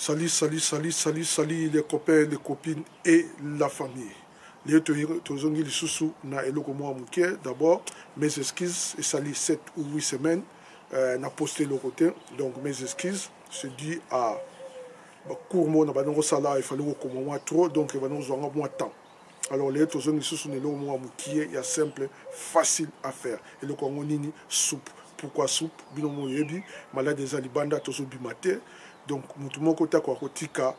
Salut, salut, salut, salut, salut les copains, les copines et la famille. Les tozongi les sous na eloko mo amuke. D'abord, mes excuses, et salut 7 ou 8 semaines, na posté le côté. Donc mes excuses, c'est dû à court mo na banongo sala, il fallait qu'on moi trop, donc il va nous avoir moins de temps. Alors les tozongi sous na eloko mo amuke, il y a simple, facile à faire. Et le kongo nini soupe. Pourquoi soupe? Binomo yebi, malade des alibanda tozo bimate. Donc, nous kotika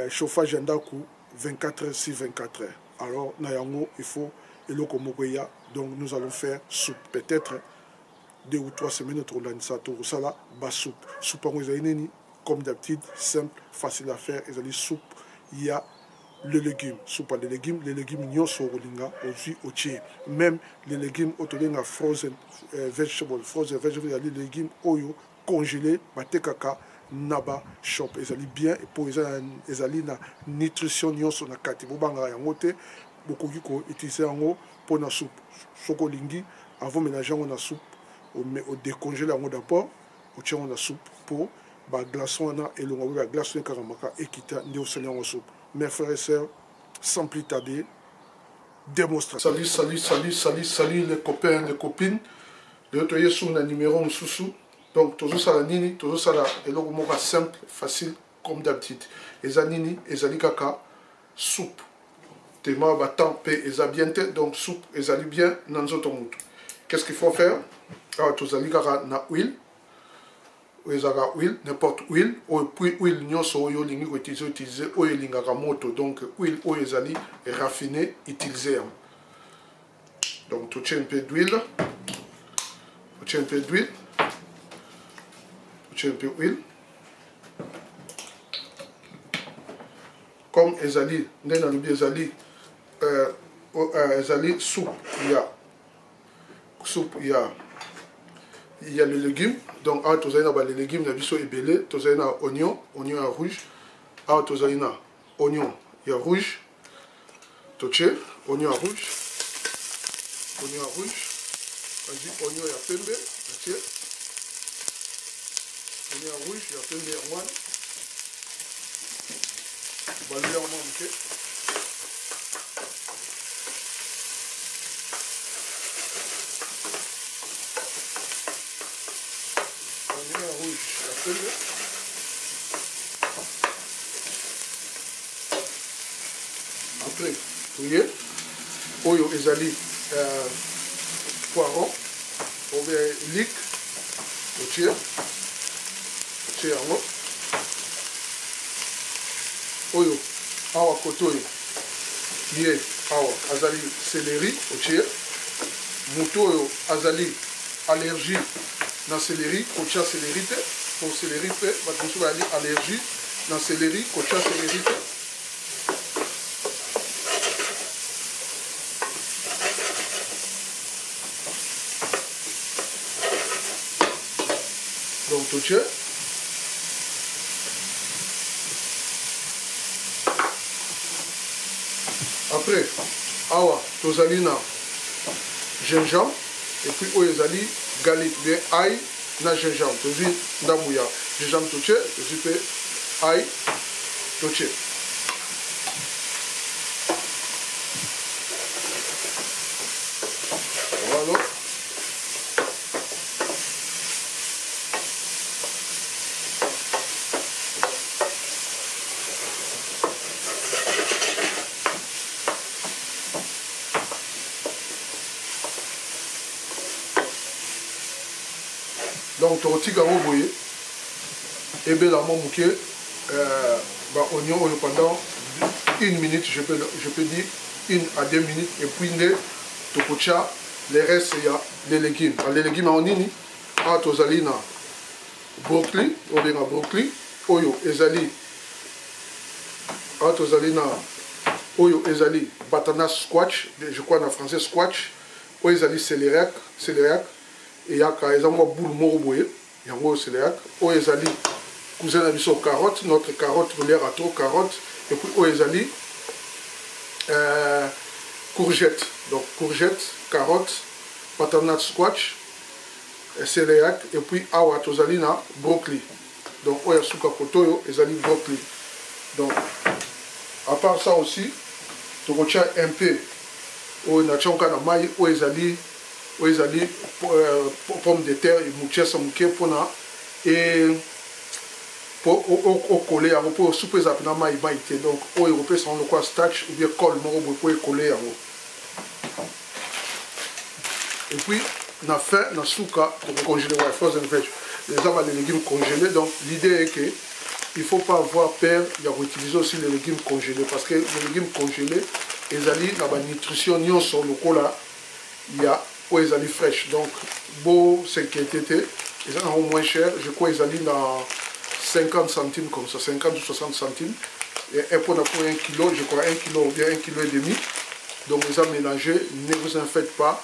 chauffage ndaku 24 heures sur 24 heures. Alors, nayango, il faut eloko mokoya. Donc, nous allons faire soupe. Peut-être 2 ou 3 semaines autour de l'anisato. Ça bas soupe. Soupe en comme d'habitude, simple, facile à faire. Et les soupe, il y a le légume. Soupe à les légumes nyoso rolinga, aussi au tché. Même les légumes autolinga frozen vegetable, il y a les légumes oyo congelés, batekaka. Naba shop ezali bien et pour ezali na nutrition nyonso na kati bobanga yango te bokoki ko utiliser yango pour na soupe soko lingi avant mélanger yango na soupe au décongeler yango d'abord au tient na soupe pour ba glaçon na elongo ba glaçon karamaka ekita ndio senya yango soupe. Mes frères et sœurs, sans plus tarder, démonstration. Salut les copains, les copines. De toyer sur un numéro sous. Donc, toujours ça la nini, toujours ça la, et donc on va simple, facile, comme d'habitude. Et ça nini, et ça kaka, soupe. Tema battant, pe, et ça bien tête, donc soupe, et ça bien, nanzo ton. Qu'est-ce qu'il faut faire? Alors, tout ça kaka na huile, et ça huile, n'importe huile, ou puis huile, nyon so yo lingi, utiliser, oyo lingaka moto, donc huile, oyo zali, raffiné, utiliser. Donc, tu tiens un peu d'huile, un peu d'huile. Un peu d'huile. Comme ezali, ezali soupe, il y a le légume. Donc, tu as les légumes, tu as les oignon à rouge. Tu as les oignon, il y a rouge. Oignon à rouge. Vas-y, oignon à pembe. Oignon rouge, il y a plein de one. Balayez en manqué. Oignon rouge, il y a plein de. Après, vous voyez, oyo ezali poiron, on va lick, au tir. C'est yango oyo awa koto oyo ye awa azali céleri otie moto oyo azali allergie na céleri kotia céleri te pour céleri pe bato mosusu bayali allergie na céleri kotia céleri te donc totie. Après, awa, tozali na gingembre, et puis oyezali galette, bien ail na gingembre. Tozi ndamouya, gingembre toche, tozi pe ail toche. Voilà. Donc, tu retires le boyer et bien là, mon bouquet, oignon pendant 1 minute, je peux dire 1 à 2 minutes, et puis tu coches les restes, il y a les légumes. Les légumes en nini, tu as na brocoli, ou bien brocoli, oyo ezali, tu as na oyo ezali batana squash, je crois en français squash, oyo ezali célérac. Et il y a par exemple boule moroboye, il y a un célérac, ou ezali cousin à biso carotte, notre carotte l'air à trop carotte, et puis ou ezali courgette, donc courgette, carotte, patanat squash, céréales et puis awa tozali na brocoli. Donc oya suka kotoyo ezali brocoli. Donc à part ça aussi tokotia un peu oyo na tchonka na mai oyo ezali pomme de terre et muchesa muke pona et pour coller yango pour soupe za na mai te. Donc oyo kopesa on quoi starch ou bien colle moko pour coller yango. Et puis na fin na suka pour congeler ouais frozen veg. Les légumes congelés, donc l'idée est que il ne faut pas avoir peur d'utiliser aussi les légumes congelés parce que les légumes congelés ils allaient dans la nutrition ni sur le cola il y a où ils allaient fraîches donc beau s'inquiéter ils sont moins cher je crois ils allaient dans 50 centimes comme ça 50 ou 60 centimes et pour 1 kilo je crois 1 kilo ou bien 1 kilo et demi donc ils ont mélangé ne vous en faites pas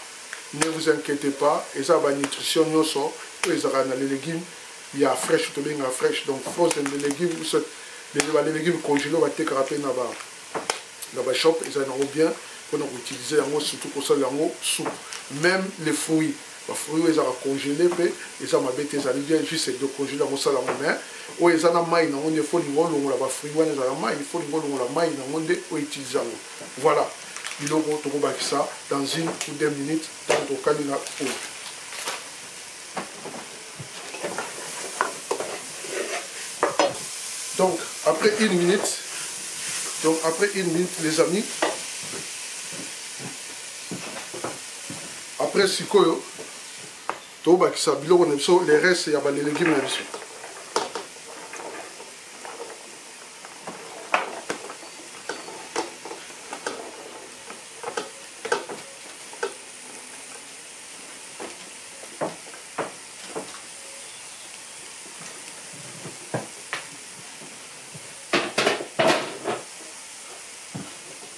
ne vous inquiétez pas ils ont la nutrition ni sur ils ont les légumes il y a fraîche tout bien fraîche donc frozen les légumes les légumes congelés on va te rappeler là-bas shop ils en ont bien pour utiliser surtout pour ça soupe même les fruits ils ont congelé ils ont bêté ils allaient juste de congeler dans ça la main ou ils ont maï dans on faut l'ingolo là bas fruits ils ont maï il faut l'ingolo la maï dans on pour utiliser voilà il faut que ça dans 1 ou 2 minutes dans le canina. Donc après 1 minute, les amis, après sikoyo, les restes il y a les légumes.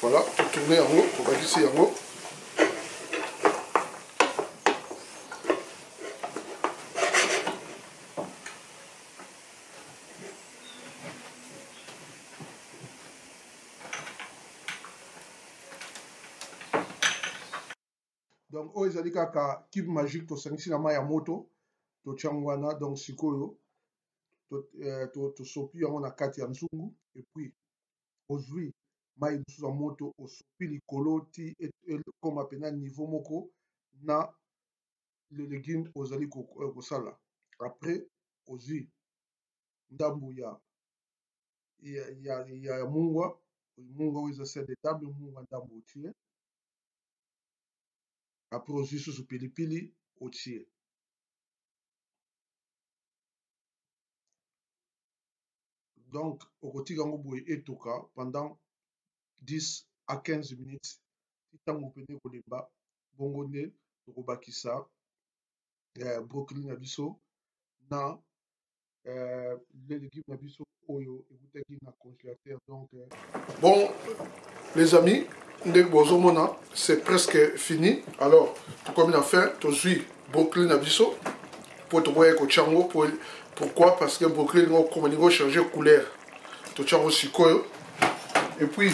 Voilà, tourner en haut, on va glisser en haut. Donc, oh, ils ont dit qu'à Kib Magique, tu as la maille à moto, tu as donc sikoyo, tu sopi on a kati ya nzungu, et puis, aujourd'hui, maille sous moto, au sopi likolo, ti, et comme à niveau moko, na les légumes aux ali kosala. Après, aussi, ndambu ya mungwa, où ils essaient de table, mungwa ndambu tie. Après, aussi, sous pilipili, au tie. Donc, au côté gango boye etoka pendant 10 à 15 minutes. Tango pene kolemba, bongo ne, tokobakisa, brocoli na biso, na les légumes na biso, oyo, et na congélateur. Donc, bon, les amis, c'est presque fini. Alors, comme il a fait, tu suis brocoli na biso, pour te voir avec chango, pourquoi? Parce que brocoli, comme il va changer de couleur. Tu chango sikoyo. Et puis,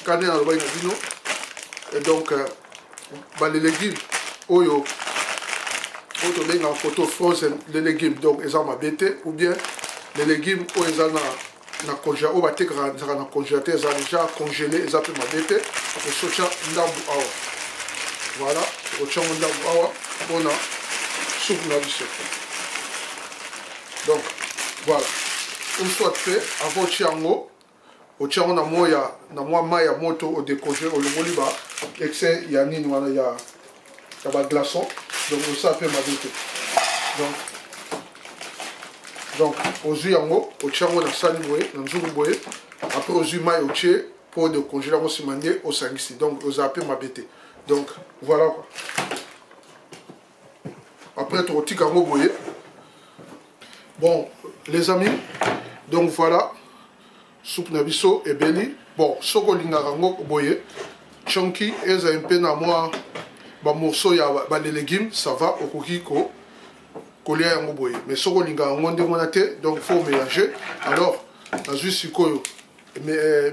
quand on a le vino, et donc, les légumes, oyo, en photo frozen, les légumes, donc, ils ont ma bête, ou bien les légumes, ils ont na congélateur, ou bien na congélateur, ils ont déjà congelé, ils ont fait ma bête, et soutien ndambu awa. Voilà, soutien ndambu awa, on a soupe na biso. Donc, voilà. Une fois fait, avant chiango, au tiango na moi maille à moto au décongé au lomoliba excès ya nini wana ya ba glaçon donc ça fait ma beauté donc aux yango au tiango na sali boye na nzungu boye après aux maille au tché pour décongeler on se mandé au sangisi donc aux appels ma beauté donc voilà quoi après tu roti kango boye bon les amis donc voilà soupe na biso ebeli bon soko lingaka ngo boye chonki eza un peu na moi ba morceau ya ba les légumes ça va okoki ko kolia yango boye mais soko lingaka ngo ndengona te donc faut mélanger alors nazwi sikoyo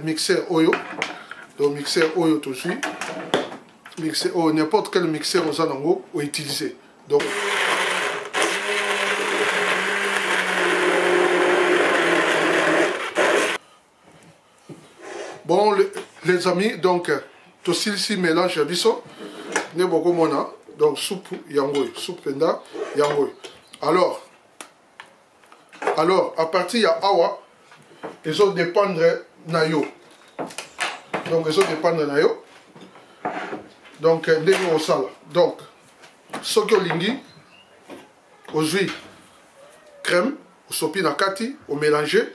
mixeur oyo donc mixeur oyo to suis mixeur n'importe quel mixeur oza nango o utiliser donc Bon, les amis, donc, tout ceci mélange à biso. Ne beaucoup mona. Donc, soupe yangoy. Soupe penda yangoy. Alors, à partir de awa, ils ont dépendre na yo. Donc, ils ont dépendre na yo. Donc, ndenge au sala. Donc, ce que lingi, aux huiles, crème, au sopi na kati, au mélanger,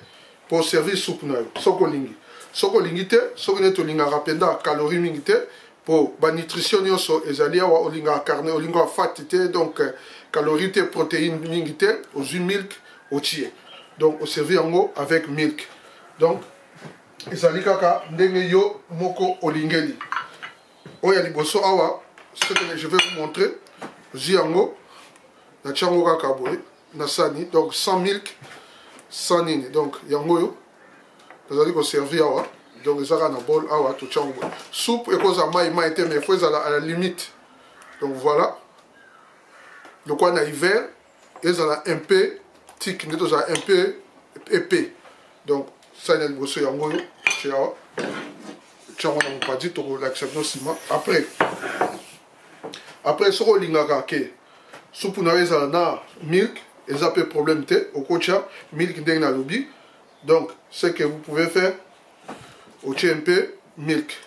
pour servir soupe na yo. Ce que lingi. Ce que lingi te, ce que neto linga rapenda calories mingi te, pour la nutrition yoso ezali awa olinga carne, olinga fat te, donc calories te, protéines mingi te, aux huiles milk, au tiers. Donc, au servir en haut avec milk. Donc, ezali kaka ndenge yo moko olingeli. Oya liboso awa, ce que je vais vous montrer, ziango, na chango kaka boy, na sani, donc sans milk, sans nini. Donc, yango yo, vous allez servir awa, donc ils aura na bol awa, tout chango boy. Soupe, et cause à maï été, mais il faut à la limite. Donc voilà. Donc on a hiver, ils ont un peu, tic, ils ont un peu épais. Donc, ça y est, le bosso yango yo, c'est awa. On n'a pas dit l'acceptation ciment. Après, ce qu'on a fait, si vous avez un milk, ils ont un problème au coach, milk n'est pas lobby. Donc, ce que vous pouvez faire, au un peu milk.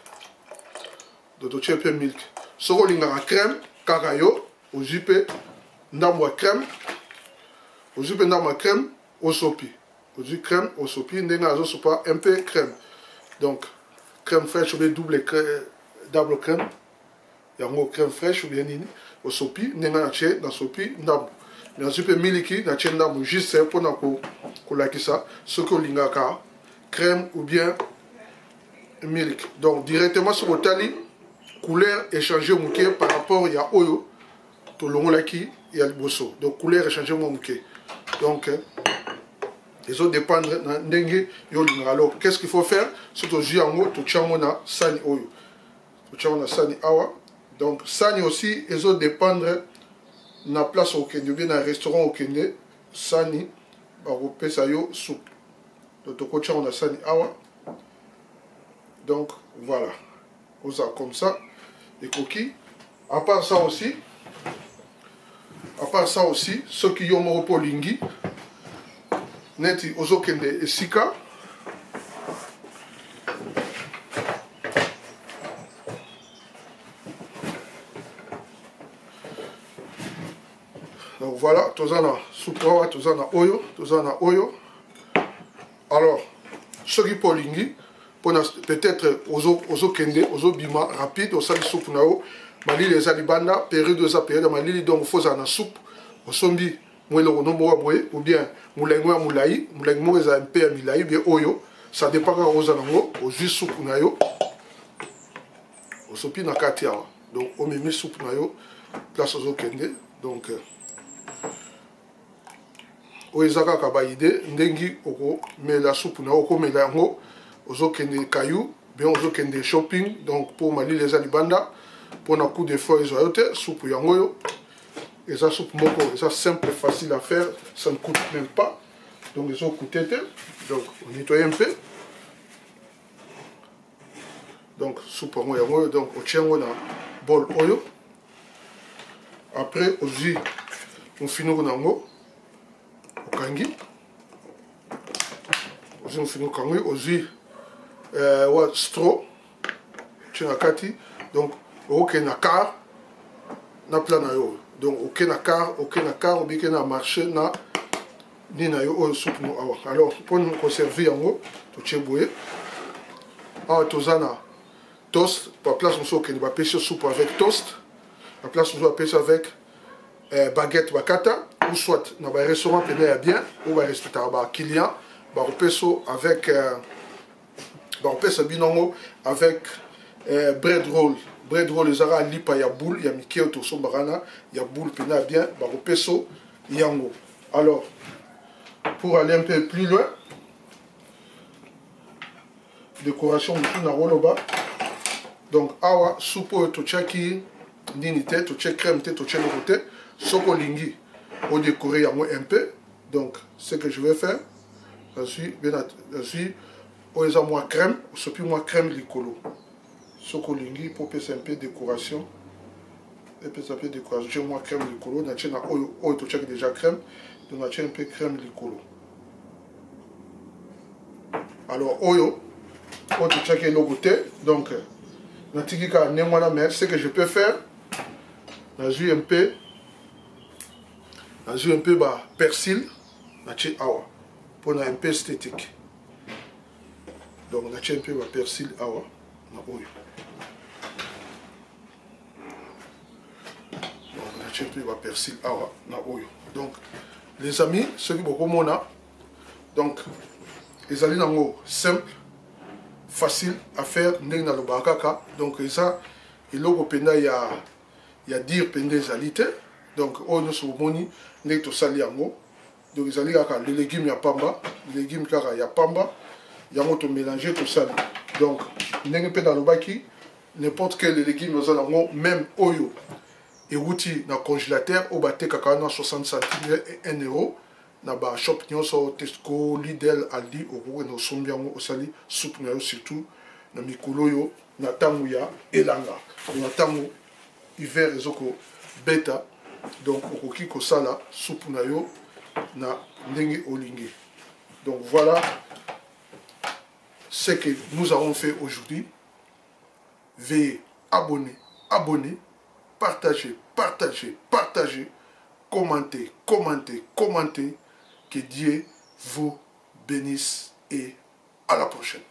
Donc, au un peu milk. Si vous avez crème, carayo, au jupe, n'amoi crème, au jupe n'amoi crème, au sopi. Au jupe crème, au sopi, n'est pas un peu crème. Donc, crème fraîche ou bien double crème. Il y a une crème fraîche ou bien au sopi. Il y a un sopi. Il y a un peu miliki. Il y a un juste pour ça. Ce que vous avez crème ou bien milk. Donc directement sur le tali, couleur échangée par rapport à oyo. Tout le monde il y a le bosso. Donc couleur échangée donc ils ont dépendre d'engue yolinga. Alors qu'est-ce qu'il faut faire? Surtout jiango to chamona sani oyo. To chamona sani awa. Donc sani aussi ils ont dépendre na place au Kenya, bien un restaurant au Kenya, sani ba repesa yo soupe. Donc to chamona sani awa. Donc voilà. On ça comme ça et coquilles. À part ça aussi, ceux qui ont mon polingi neti ozokende esika donc voilà tozana soupe tozana oyo alors ceux qui polingi peut-être ozokende ozobima rapide osali soupe nao malili ezali banda période eza période malili donc faut na soupe osombi ou bien moulengo ya moulayi moulengo eza un peu ya milayi bien oyo ça dépend ka oza nango ozwi soupe na yo osopi na kati awa donc omemi soupe na yo place ozokende donc oyo eza kaka baide ndengi okomela soupe na yo okomela yango ozokende kayu bien ozokende shopping donc pour malili eza libanda mpona coup de fois ezwa yo te soupe yango yo. Et ça, soupe moko, ça simple, facile à faire, ça ne coûte même pas. Donc, ils ont coûté. Donc, on nettoie un peu. Donc, soupe en oyo, donc, on tient un bol oyo. Après, aussi, on finit au nango, au kangi. Aussi, on finit au kangi, aussi, straw, tient à kati. Donc, ok, na car, na plan na yo. Donc, aucun car, ou bien na marché, na ni na yo oyo soupe no awa. Alors, pour nous conserver en haut, tout est bouillé. Ah, tozana toast, par place on sait qu'on va pêcher soupe avec toast. La place on va pêcher avec baguette bakata, ou soit dans un restaurant péné bien, ou un restaurant client, on pêche avec binongo avec bread roll. Bread roll les ara lipa ya boule ya miké to so barana ya boule pena bien ba peso yango. Alors pour aller un peu plus loin, décoration de na roloba. Donc awa soupe to chaki nini te to check crème te to check côté soko lingi au décorer yango un peu. Donc ce que je vais faire, je suis oyo eza mwa crème osopi mwa crème likolo soki olingi mpo opesa mpe décoration epesa mpe décoration mwa crème likolo natie na oyo totiaki déjà crème donc natie mpe crème likolo alors oyo totiaki eloko te donc natiki kaka ndenge wana mais ce que je peux faire nazwi un peu ba persil natie awa mpona un peu esthétique donc natie un peu ba persil awa na oyo donc natie un peu ba persil awa na oyo donc les amis soki bokomona donc ezali nango simple facile à faire ndenge nalobaka kaka donc eza eloko mpenza ya dire mpenza ezali te donc oyo nyonso omoni ndenge tosali yango donc ezali kaka le légume ya pamba légume kaka ya pamba yango tomélange tosali donc ndenge mpe nalobaki n'importe quel légume oza nango même oyo euti na congélateur oyo batekaka wana 60 centimes et 1 euro na ba shop nyonso Tesco, Lidl, Aldi okoki na osombi yango osali soupe na yo surtout na mikolo oyo na ntango ya elanga na ntango hiver ezoko beta donc okoki kosala soupe na yo na ndenge olingi. Donc voilà ce que nous avons fait aujourd'hui. Veuillez abonner, partagez, commentez. Que Dieu vous bénisse et à la prochaine.